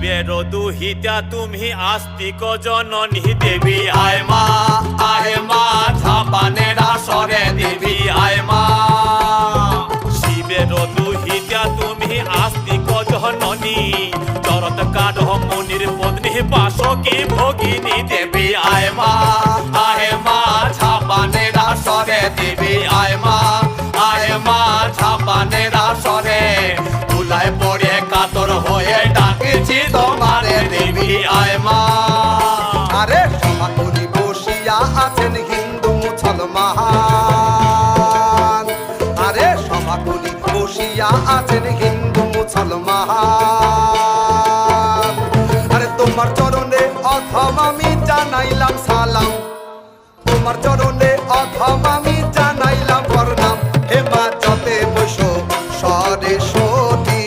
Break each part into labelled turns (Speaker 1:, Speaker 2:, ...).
Speaker 1: শিবের দুহিতা তুমি আস্তিক জননী দেবী আয় মা ঝাপানের আসরে দেবী আয় মা। শিবের দুহিতা তুমি আস্তিক জননী চরত কাঠ মুনির পত্নী বাসকি ভগিনী দেবী আয় মা ঝাপানের আসরে দেবী আয় মা ঝাপানের আসরে তুলায় পড়ে কাতর হয়ে ডাকেছি তোমারে দেবী আয় মা।
Speaker 2: আরে সমাকুলি বসিয়া আছেন হিন্দু মুসলমান, আরে সমাকুলি বসিয়া আছেন হিন্দু মুসলমান। আরে তোমার চরণে অথম আমি জানাইলাম সালাম, তোমার চরণে অথম আমি জানাইলাম প্রণাম। হে মা যতে বসো সরস্বতী,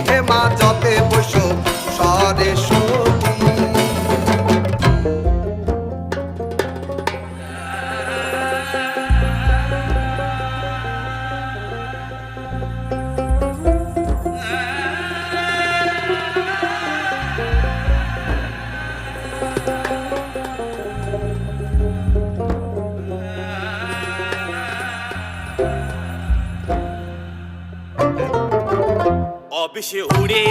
Speaker 2: হে মা যতে বসো সরস্বতী।
Speaker 1: অবিষে উড়ে